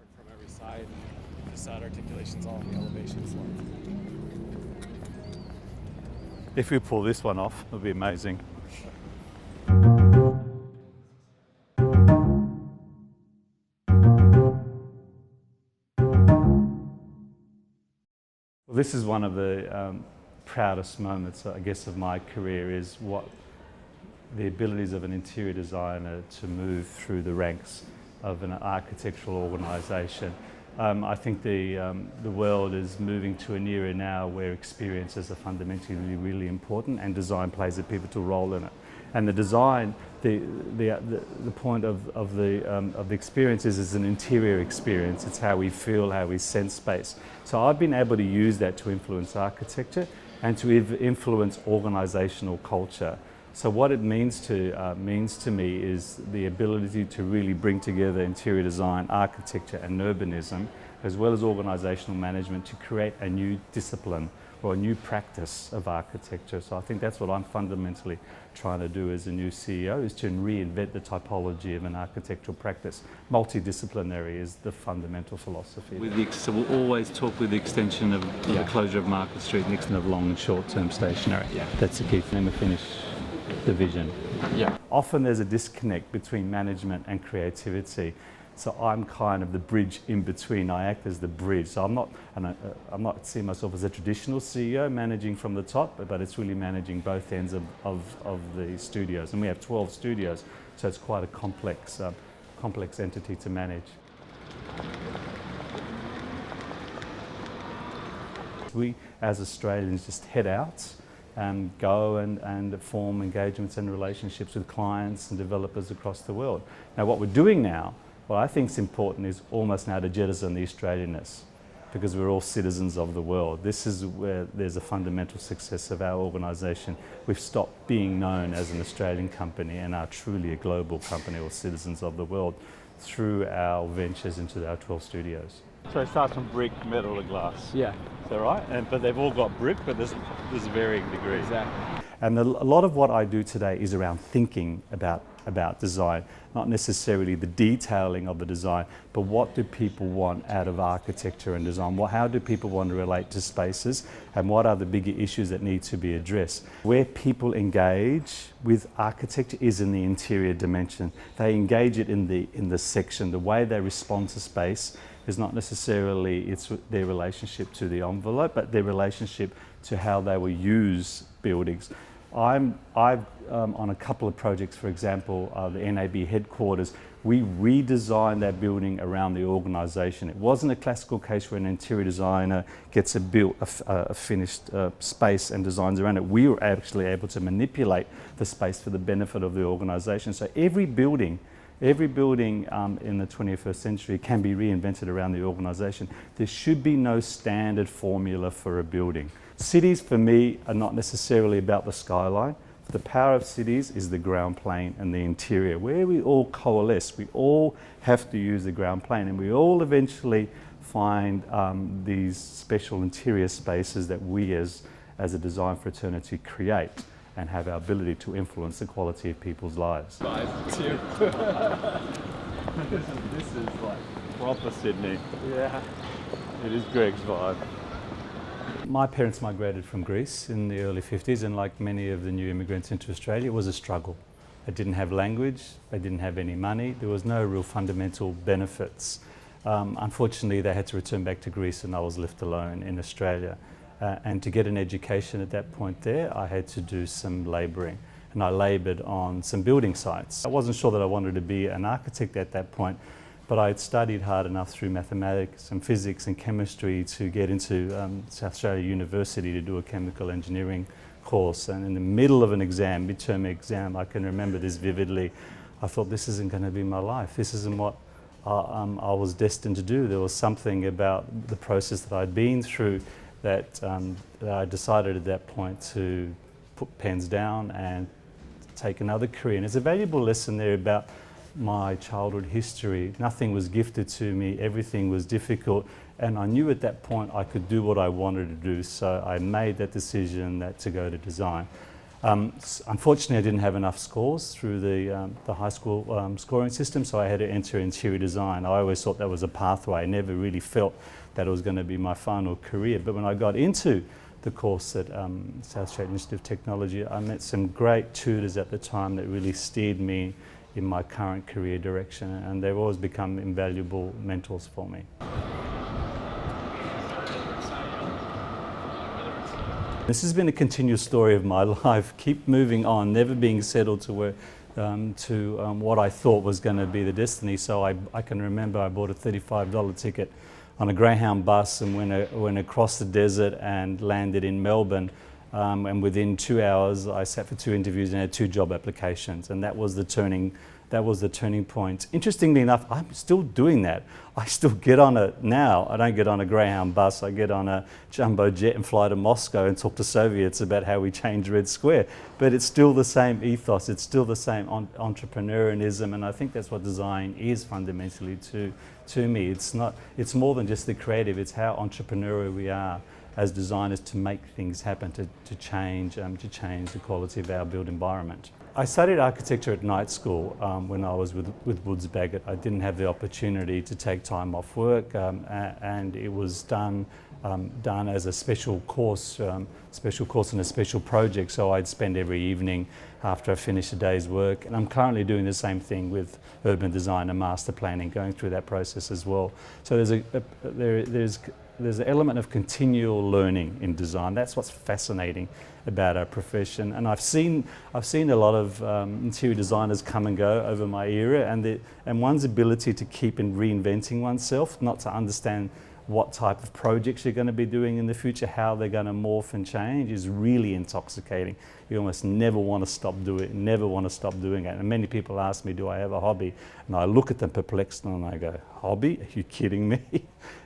different from every side. Facade articulations all on the elevations. If we pull this one off, it'll be amazing. Well, this is one of the proudest moments, I guess, of my career, is what the abilities of an interior designer to move through the ranks of an architectural organisation. I think the world is moving to an era now where experiences are fundamentally really important, and design plays a pivotal role in it. And the design, the point of the experience is an interior experience. It's how we feel, how we sense space. So I've been able to use that to influence architecture and to influence organisational culture. So what it means to me is the ability to really bring together interior design, architecture and urbanism, as well as organisational management, to create a new discipline or a new practice of architecture. So I think that's what I'm fundamentally trying to do as a new CEO, is to reinvent the typology of an architectural practice. Multidisciplinary is the fundamental philosophy. So we'll always talk with the extension of the closure of Market Street, and extension of long and short-term stationery. Yeah. That's the key thing. Never finish the vision. Yeah. Often there's a disconnect between management and creativity. So I'm kind of the bridge in between. I act as the bridge. So I'm not seeing myself as a traditional CEO managing from the top, but it's really managing both ends of the studios. And we have 12 studios, so it's quite a complex entity to manage. We, as Australians, just head out and go and form engagements and relationships with clients and developers across the world. Now, what we're doing now, what I think is important, is almost now to jettison the Australianness, because we're all citizens of the world. This is where there's a fundamental success of our organisation. We've stopped being known as an Australian company and are truly a global company, or citizens of the world, through our ventures into our 12 studios. So it starts from brick, metal to glass. Yeah. Is that right? But they've all got brick, but there's varying degrees. Exactly. And a lot of what I do today is around thinking about design, not necessarily the detailing of the design, but what do people want out of architecture and design? How do people want to relate to spaces, and what are the bigger issues that need to be addressed? Where people engage with architecture is in the interior dimension. They engage it in the section. The way they respond to space is not necessarily their relationship to the envelope, but their relationship to how they will use buildings. I've on a couple of projects, for example, the NAB headquarters, we redesigned that building around the organisation. It wasn't a classical case where an interior designer gets a finished space and designs around it. We were actually able to manipulate the space for the benefit of the organisation. So every building in the 21st century can be reinvented around the organisation. There should be no standard formula for a building. Cities, for me, are not necessarily about the skyline. The power of cities is the ground plane and the interior, where we all coalesce. We all have to use the ground plane, and we all eventually find these special interior spaces that we as a design fraternity create, and have our ability to influence the quality of people's lives. This is like Proper Sydney. Yeah. It is Greg's vibe. My parents migrated from Greece in the early 50s, and like many of the new immigrants into Australia, it was a struggle. They didn't have language, they didn't have any money, there was no real fundamental benefits. Unfortunately, they had to return back to Greece, and I was left alone in Australia. And to get an education at that point there, I had to do some labouring, and I laboured on some building sites. I wasn't sure that I wanted to be an architect at that point, but I had studied hard enough through mathematics and physics and chemistry to get into South Australia University to do a chemical engineering course. And in the middle of an exam, midterm exam, I can remember this vividly, I thought, this isn't going to be my life. This isn't what I was destined to do. There was something about the process that I'd been through that I decided at that point to put pens down and take another career. And it's a valuable lesson there about my childhood history. Nothing was gifted to me, everything was difficult, and I knew at that point I could do what I wanted to do, so I made that decision to go to design. Unfortunately, I didn't have enough scores through the high school scoring system, so I had to enter interior design. I always thought that was a pathway. I never really felt that it was going to be my final career. But when I got into the course at South Australian Institute of Technology, I met some great tutors at the time that really steered me in my current career direction, and they've always become invaluable mentors for me. This has been a continuous story of my life. Keep moving on, never being settled to where what I thought was going to be the destiny. So I can remember I bought a $35 ticket on a Greyhound bus and went across the desert and landed in Melbourne. And within 2 hours, I sat for 2 interviews and had 2 job applications, and that was the turning point. Interestingly enough, I'm still doing that. I still get on it now. I don't get on a Greyhound bus. I get on a jumbo jet and fly to Moscow and talk to Soviets about how we change Red Square. But it's still the same ethos. It's still the same entrepreneurialism, and I think that's what design is fundamentally to me. It's more than just the creative. It's how entrepreneurial we are as designers to make things happen, to change the quality of our built environment. I studied architecture at night school when I was with Woods Bagot. I didn't have the opportunity to take time off work, and it was done as a special course and a special project. So I'd spend every evening after I finished a day's work. And I'm currently doing the same thing with urban design and master planning, going through that process as well. So there's an element of continual learning in design. That's what's fascinating about our profession. And I've seen a lot of interior designers come and go over my era, and one's ability to keep reinventing oneself, not to understand what type of projects you're going to be doing in the future, how they're going to morph and change, is really intoxicating. You almost never want to stop doing it. And many people ask me, do I have a hobby? And I look at them perplexed and I go, hobby? Are you kidding me?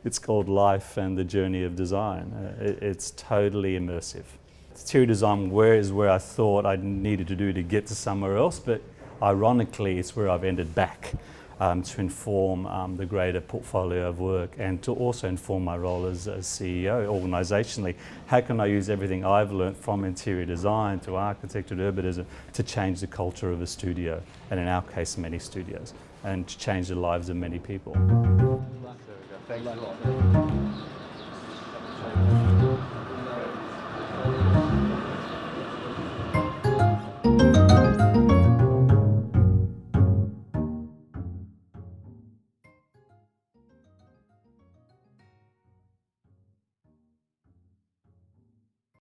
It's called life and the journey of design. It's totally immersive. Interior design is where I thought I needed to do to get to somewhere else, but ironically it's where I've ended back. To inform the greater portfolio of work, and to also inform my role as CEO organisationally. How can I use everything I've learnt from interior design to architecture to urbanism to change the culture of a studio, and in our case many studios, and to change the lives of many people. Thanks a lot.